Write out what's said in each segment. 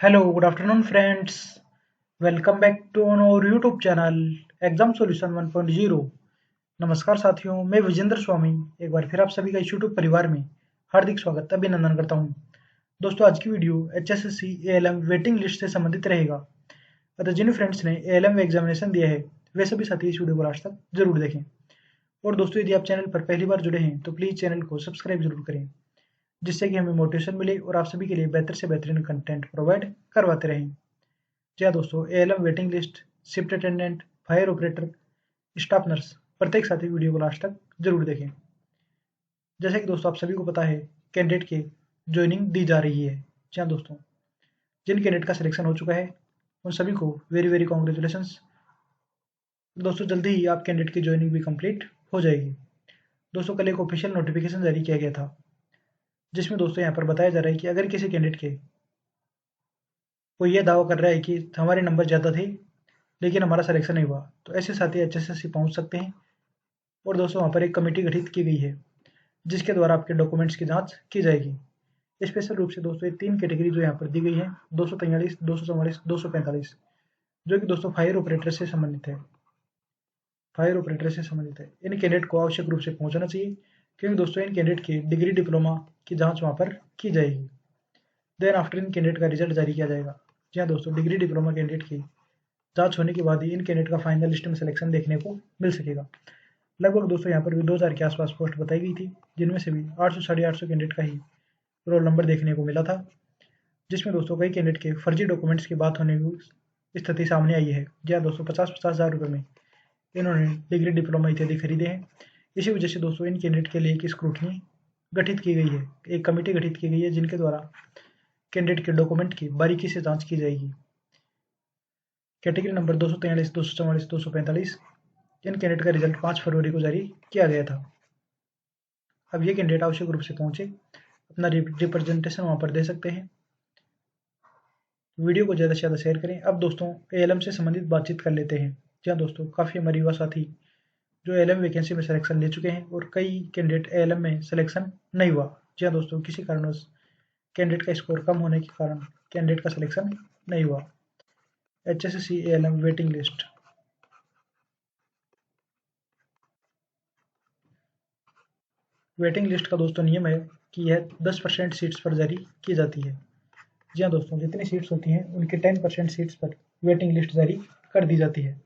Hello, good afternoon, friends. Welcome back to our YouTube channel exam solution 1.0। नमस्कार साथियों, मैं विजेंद्र स्वामी एक बार फिर आप सभी का इस YouTube परिवार में हार्दिक स्वागत अभिनंदन करता हूं। दोस्तों, आज की video HSSC ALM waiting list से संबंधित रहेगा। अतः जिन फ्रेंड्स ने ALM एग्जामिनेशन दिया है वे सभी साथी इस वीडियो को लास्ट तक जरूर देखें। और दोस्तों, यदि आप चैनल पर पहली बार जुड़े हैं तो प्लीज़ चैनल को सब्सक्राइब जरूर करें, जिससे कि हमें मोटिवेशन मिले और आप सभी के लिए बेहतर से बेहतरीन कंटेंट प्रोवाइड करवाते रहें। जी हाँ दोस्तों, ALM waiting list, shift attendant, fire operator, staff nurse, प्रत्येक साथी वीडियो को लास्ट तक जरूर देखें। जैसे कि दोस्तों आप सभी को पता है, कैंडिडेट की ज्वाइनिंग दी जा रही है। जी हाँ दोस्तों, जिन कैंडिडेट का सिलेक्शन हो चुका है उन सभी को वेरी वेरी कॉन्ग्रेचुलेशंस। दोस्तों, जल्दी ही आप कैंडिडेट की ज्वाइनिंग भी कंप्लीट हो जाएगी। दोस्तों, कल एक ऑफिशियल नोटिफिकेशन जारी किया गया था, जिसमें दोस्तों यहाँ पर बताया जा रहा है कि अगर किसी कैंडिडेट के कोई ये दावा कर रहा है कि हमारे नंबर ज़्यादा थे लेकिन हमारा सिलेक्शन नहीं हुआ, तो ऐसे साथी HSSC पहुंच सकते हैं। और दोस्तों, वहाँ पर एक कमेटी गठित की गई है जिसके द्वारा आपके डॉक्यूमेंट्स की जांच की जाएगी। स्पेशल रूप से दोस्तों ये 3 कैटेगरी जो यहाँ पर दी गई है, 243, 244, 245, जो कि दोस्तों फायर ऑपरेटर से संबंधित है। फायर ऑपरेटर से संबंधित है। इन कैंडिडेट को आवश्यक रूप से पहुंचना चाहिए, क्योंकि दोस्तों इन कैंडिडेट की डिग्री डिप्लोमा की जांच वहाँ पर की जाएगी। देन आफ्टर इन कैंडिडेट का रिजल्ट जारी किया जाएगा। जी हाँ दोस्तों, डिग्री डिप्लोमा कैंडिडेट की जांच होने के बाद ही इन कैंडिडेट का फाइनल लिस्ट में सिलेक्शन देखने को मिल सकेगा। लगभग दोस्तों यहाँ पर भी 2000 के आसपास पोस्ट बताई गई थी, जिनमें से भी 800 साढ़े 800 कैंडिडेट का ही रोल नंबर देखने को मिला था, जिसमें दोस्तों कई कैंडिडेट के फर्जी डॉक्यूमेंट्स की बात होने की स्थिति सामने आई है। जी हाँ दोस्तों, 50-50 हज़ार रुपये में इन्होंने डिग्री डिप्लोमा इत्यादि खरीदे हैं। इसी वजह से दोस्तों इन कैंडिडेट के लिए एक स्क्रूटनी गठित की गई है, एक कमेटी गठित की गई है, जिनके द्वारा कैंडिडेट के डॉक्यूमेंट की बारीकी से जांच की जाएगी। कैटेगरी नंबर 243, 244, 245, इन कैंडिडेट का रिजल्ट 5 फरवरी को जारी किया गया था। अब ये कैंडिडेट आवश्यक रूप से पहुंचे, अपना रिप्रेजेंटेशन वहाँ पर दे सकते हैं। वीडियो को ज़्यादा से ज़्यादा शेयर करें। अब दोस्तों ALM से संबंधित बातचीत कर लेते हैं। जी हाँ दोस्तों, काफ़ी हमारे युवा साथी जो ALM वैकेंसी में सिलेक्शन ले चुके हैं, और कई कैंडिडेट ALM में सिलेक्शन नहीं हुआ। जी हाँ दोस्तों, किसी कारणवश कैंडिडेट का स्कोर कम होने के कारण कैंडिडेट का सिलेक्शन नहीं हुआ। HSSC ALM waiting list. Waiting list का दोस्तों नियम है कि यह 10% सीट्स पर जारी की जाती है। जी हाँ दोस्तों, जितनी सीट्स होती हैं उनके 10% सीट्स पर वेटिंग लिस्ट जारी कर दी जाती है।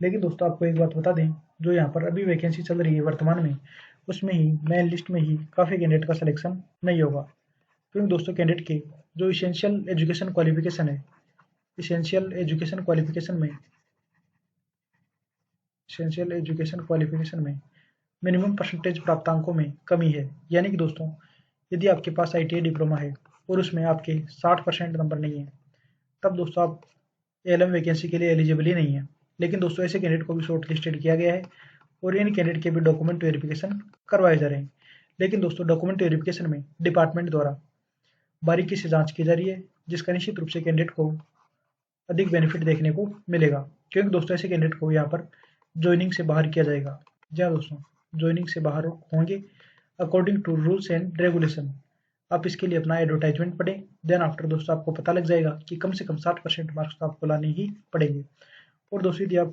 लेकिन दोस्तों आपको एक बात बता दें, जो यहाँ पर अभी वैकेंसी चल रही है वर्तमान में, उसमें ही मेन लिस्ट में ही काफ़ी कैंडिडेट का सिलेक्शन नहीं होगा। क्योंकि दोस्तों कैंडिडेट के जो इसेंशियल एजुकेशन क्वालिफिकेशन है, इसेंशियल एजुकेशन क्वालिफिकेशन में इसेंशियल एजुकेशन क्वालिफिकेशन में मिनिमम परसेंटेज प्राप्तांकों में कमी है। यानी कि दोस्तों, यदि आपके पास ITI डिप्लोमा है और उसमें आपके 60% नंबर नहीं है, तब दोस्तों आप ALM वैकेंसी के लिए एलिजिबल ही नहीं है। लेकिन दोस्तों ऐसे कैंडिडेट को भी शॉर्ट लिस्टेड किया गया है, और इन कैंडिडेट के भी डॉक्यूमेंट वेरिफिकेशन करवाए जा रहे हैं। लेकिन दोस्तों डॉक्यूमेंट वेरिफिकेशन में डिपार्टमेंट द्वारा बारीकी से जांच की जा रही है, जिसका निश्चित रूप से कैंडिडेट को अधिक बेनिफिट देखने को मिलेगा। क्योंकि दोस्तों ऐसे कैंडिडेट को यहाँ पर ज्वाइनिंग से बाहर किया जाएगा। जी हाँ दोस्तों, ज्वाइनिंग से बाहर होंगे according to rules and regulation. आप इसके लिए अपना एडवर्टाइजमेंट पढ़ें। देन आफ्टर दोस्तों आपको पता लग जाएगा कि कम से कम 60% मार्क्स तो आपको लाने ही पड़ेंगे। और दोस्तों यदि आप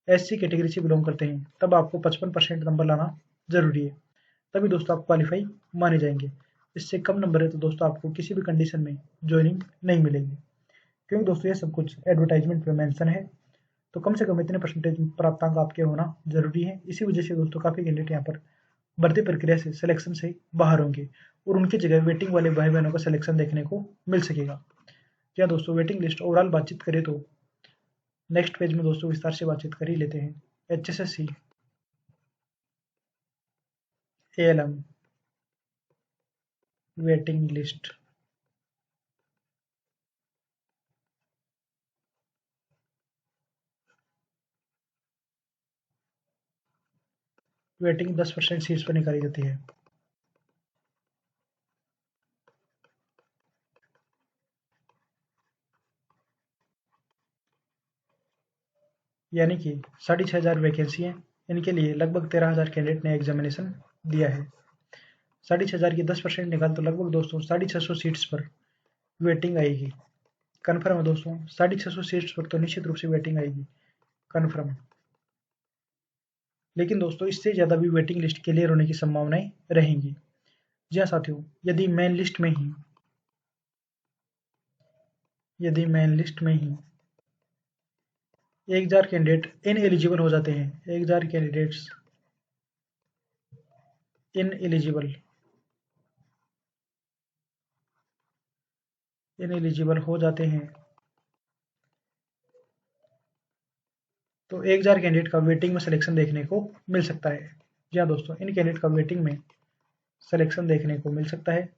SC कैटेगरी से बिलोंग करते हैं, तब आपको 55% नंबर लाना जरूरी है, तभी दोस्तों आप क्वालिफाई माने जाएंगे। इससे कम नंबर है तो दोस्तों आपको किसी भी कंडीशन में ज्वाइनिंग नहीं मिलेगी। क्योंकि दोस्तों ये सब कुछ एडवर्टाइजमेंट में मेंशन है, तो कम से कम इतने परसेंटेज प्राप्तांक आपके होना जरूरी है। इसी वजह से दोस्तों काफ़ी कैंडिडेट यहाँ पर भर्ती प्रक्रिया से सिलेक्शन से बाहर होंगे, और उनकी जगह वेटिंग वाले भाई बहनों का सिलेक्शन देखने को मिल सकेगा। क्या दोस्तों, वेटिंग लिस्ट ओवरऑल बातचीत करें तो नेक्स्ट पेज में दोस्तों विस्तार से बातचीत कर ही लेते हैं। HSSC ALM waiting list. Waiting 10% seats पर निकाली जाती है। यानी कि 6,500 वैकेंसी हैं, इनके लिए लगभग 13,000 कैंडिडेट ने एग्जामिनेशन दिया है। 6,500 की 10% निकाल तो लगभग दोस्तों 650 सीट्स पर वेटिंग आएगी। कन्फर्म है दोस्तों, 650 सीट्स पर तो निश्चित रूप से वेटिंग आएगी, कन्फर्म। लेकिन दोस्तों इससे ज़्यादा भी वेटिंग लिस्ट क्लियर होने की संभावनाएं रहेंगी। जी हाँ साथियों, यदि मेन लिस्ट में ही 1000 कैंडिडेट इन एलिजिबल हो जाते हैं, 1000 कैंडिडेट्स इन एलिजिबल हो जाते हैं, तो 1000 कैंडिडेट का वेटिंग में सिलेक्शन देखने को मिल सकता है। जी हाँ दोस्तों, इन कैंडिडेट का वेटिंग में सिलेक्शन देखने को मिल सकता है।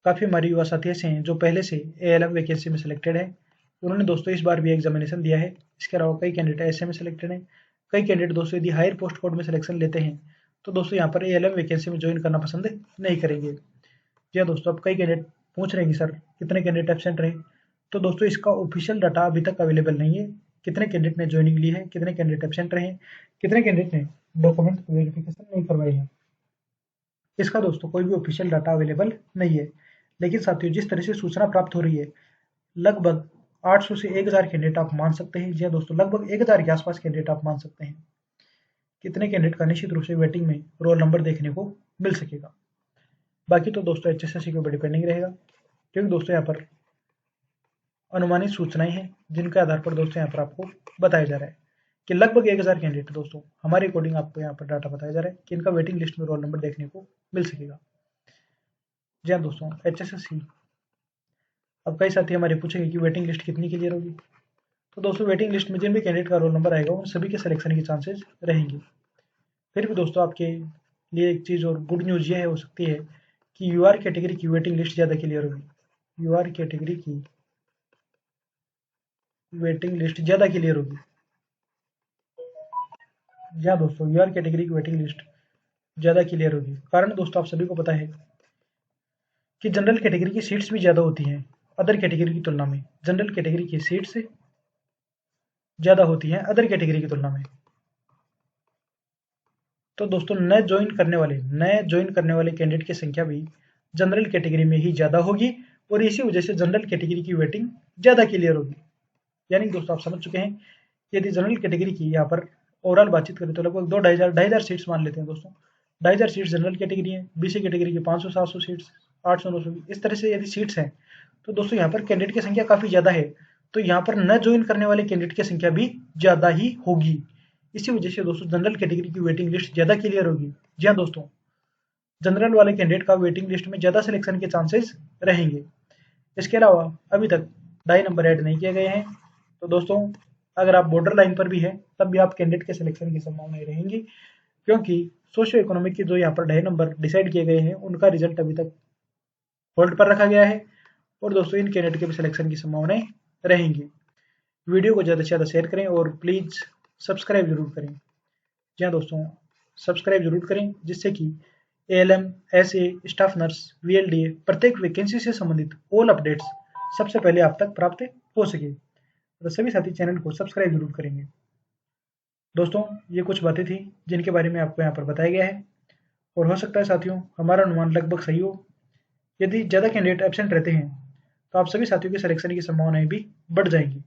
काफ़ी हमारे युवा साथी ऐसे हैं जो पहले से ALM वैकेंसी में सिलेक्टेड है, उन्होंने दोस्तों इस बार भी एग्जामिनेशन दिया है। इसके अलावा कई कैंडिडेट ऐसे में सिलेक्टेड हैं। कई कैंडिडेट दोस्तों यदि हायर पोस्ट कोड में सिलेक्शन लेते हैं तो दोस्तों यहाँ पर ALM वैकेंसी में ज्वाइन करना पसंद नहीं करेंगे। जी हाँ दोस्तों, अब कई कैंडिडेट पूछ रहे हैं कि सर कितने कैंडिडेट एब्सेंट रहे, तो दोस्तों इसका ऑफिशियल डाटा अभी तक अवेलेबल नहीं है। कितने कैंडिडेट ने ज्वाइनिंग ली है, कितने कैंडिडेट एब्सेंट रहे, कितने कैंडिडेट ने डॉक्यूमेंट वेरिफिकेशन नहीं करवाई है, इसका दोस्तों कोई भी ऑफिशियल डाटा अवेलेबल नहीं है। लेकिन साथियों, जिस तरह से सूचना प्राप्त हो रही है, लगभग 800 से 1000 कैंडिडेट आप मान सकते हैं। जी हाँ दोस्तों, लगभग 1000 के आसपास कैंडिडेट आप मान सकते हैं। कितने कैंडिडेट का निश्चित रूप से वेटिंग में रोल नंबर देखने को मिल सकेगा। बाकी तो दोस्तों HSSC के ऊपर डिपेंडिंग रहेगा, क्योंकि दोस्तों यहाँ पर अनुमानित सूचनाएं हैं जिनके आधार पर दोस्तों यहाँ पर आपको बताया जा रहा है कि लगभग 1000 कैंडिडेट दोस्तों हमारे अकॉर्डिंग आपको यहाँ पर डाटा बताया जा रहा है कि इनका वेटिंग लिस्ट में रोल नंबर देखने को मिल सकेगा। जी हाँ दोस्तों, HSSC, अब कई साथी हमारे पूछेंगे कि वेटिंग लिस्ट कितनी क्लियर होगी, तो दोस्तों वेटिंग लिस्ट में जिन भी कैंडिडेट का रोल नंबर आएगा उन सभी के सिलेक्शन के चांसेस रहेंगे। फिर भी दोस्तों आपके लिए एक चीज़ और गुड न्यूज़ ये है हो सकती है कि UR कैटेगरी की वेटिंग लिस्ट ज़्यादा क्लियर होगी। UR कैटेगरी की वेटिंग लिस्ट ज़्यादा क्लियर होगी। जी दोस्तों, UR कैटेगरी की वेटिंग लिस्ट ज़्यादा क्लियर होगी। कारण दोस्तों आप सभी को पता है कि जनरल कैटेगरी की सीट्स भी ज़्यादा होती हैं अदर कैटेगरी की तुलना में। जनरल कैटेगरी की सीट्स ज़्यादा होती हैं अदर कैटेगरी की तुलना में। तो दोस्तों नए ज्वाइन करने वाले कैंडिडेट की संख्या भी जनरल कैटेगरी में ही ज़्यादा होगी और इसी वजह से जनरल कैटेगरी की वेटिंग ज़्यादा क्लियर होगी। यानी दोस्तों आप समझ चुके हैं, यदि जनरल कैटेगरी की यहाँ पर ओवरऑल बातचीत करें तो लगभग 2-2,500 सीट्स मान लेते हैं दोस्तों। 2,500 सीट्स जनरल कैटेगरी है, BC कैटेगरी की 500-700 सीट्स, 800-900, इस तरह से यदि सीट्स हैं तो दोस्तों यहाँ पर कैंडिडेट की संख्या काफ़ी ज़्यादा है, तो यहाँ पर न ज्वाइन करने वाले कैंडिडेट की संख्या भी ज़्यादा ही होगी। इसी वजह से दोस्तों जनरल कैटेगरी की वेटिंग लिस्ट ज़्यादा क्लियर होगी। जी हाँ दोस्तों, जनरल वाले कैंडिडेट का वेटिंग लिस्ट में ज़्यादा सिलेक्शन के चांसेस रहेंगे। इसके अलावा अभी तक 2.5 नंबर ऐड नहीं किए गए हैं, तो दोस्तों अगर आप बॉर्डर लाइन पर भी हैं तब भी आप कैंडिडेट के सिलेक्शन की संभावनाएं रहेंगी, क्योंकि सोशियो इकोनॉमिक की जो यहाँ पर 2.5 नंबर डिसाइड किए गए हैं उनका रिजल्ट अभी तक होल्ड पर रखा गया है और दोस्तों इन कैंडिडेट के भी सिलेक्शन की संभावनाएं रहेंगी। वीडियो को ज़्यादा से ज़्यादा शेयर करें और प्लीज़ सब्सक्राइब जरूर करें। जी हाँ दोस्तों, सब्सक्राइब जरूर करें जिससे कि ALM, SA, staff nurse, VLDA प्रत्येक वैकेंसी से संबंधित ऑल अपडेट्स सबसे पहले आप तक प्राप्त हो सके। तो सभी साथी चैनल को सब्सक्राइब जरूर करेंगे। दोस्तों ये कुछ बातें थी जिनके बारे में आपको यहाँ पर बताया गया है और हो सकता है साथियों हमारा अनुमान लगभग सही हो। यदि ज़्यादा कैंडिडेट एब्सेंट रहते हैं तो आप सभी साथियों के सिलेक्शन की संभावनाएं भी बढ़ जाएंगी,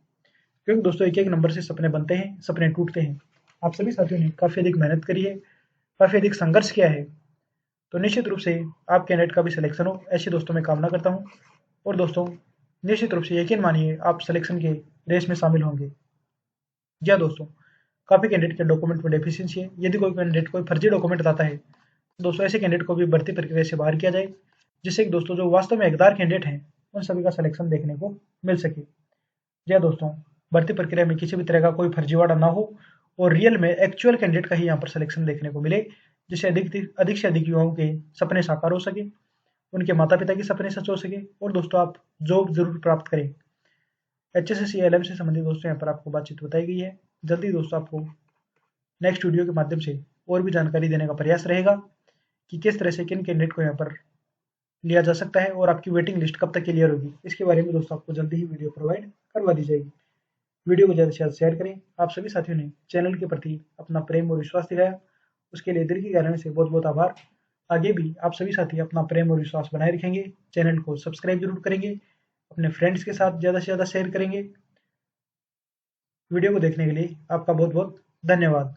क्योंकि दोस्तों एक एक नंबर से सपने बनते हैं, सपने टूटते हैं। आप सभी साथियों ने काफ़ी अधिक मेहनत करी है, काफ़ी अधिक संघर्ष किया है, तो निश्चित रूप से आप कैंडिडेट का भी सिलेक्शन हो ऐसी दोस्तों मैं कामना करता हूँ। और दोस्तों निश्चित रूप से यकीन मानिए आप सिलेक्शन के रेस में शामिल होंगे। जी हाँ दोस्तों, काफ़ी कैंडिडेट के डॉक्यूमेंट में डेफिशिएंसी है। यदि कोई कैंडिडेट कोई फर्जी डॉक्यूमेंट लाता है तो दोस्तों ऐसे कैंडिडेट को भी भर्ती प्रक्रिया से बाहर किया जाए, जिससे कि दोस्तों जो वास्तव में हकदार कैंडिडेट हैं उन सभी का सिलेक्शन देखने को मिल सके। जी हाँ दोस्तों, भर्ती प्रक्रिया में किसी भी तरह का कोई फर्जीवाड़ा ना हो और रियल में एक्चुअल कैंडिडेट का ही यहाँ पर सिलेक्शन देखने को मिले, जिससे अधिक से अधिक युवाओं के सपने साकार हो सके, उनके माता पिता के सपने सच हो सके और दोस्तों आप जॉब जरूर प्राप्त करें। HSSC ALM से संबंधित दोस्तों यहाँ पर आपको बातचीत बताई गई है। जल्दी दोस्तों आपको नेक्स्ट वीडियो के माध्यम से और भी जानकारी देने का प्रयास रहेगा कि किस तरह से किन कैंडिडेट को यहाँ पर लिया जा सकता है और आपकी वेटिंग लिस्ट कब तक क्लियर होगी, इसके बारे में दोस्तों आपको जल्दी ही वीडियो प्रोवाइड करवा दी जाएगी। वीडियो को ज़्यादा से ज़्यादा शेयर करें। आप सभी साथियों ने चैनल के प्रति अपना प्रेम और विश्वास दिखाया, उसके लिए दिल की गहराई से बहुत बहुत आभार। आगे भी आप सभी साथी अपना प्रेम और विश्वास बनाए रखेंगे, चैनल को सब्सक्राइब जरूर करेंगे, अपने फ्रेंड्स के साथ ज़्यादा से ज़्यादा शेयर करेंगे। वीडियो को देखने के लिए आपका बहुत बहुत धन्यवाद।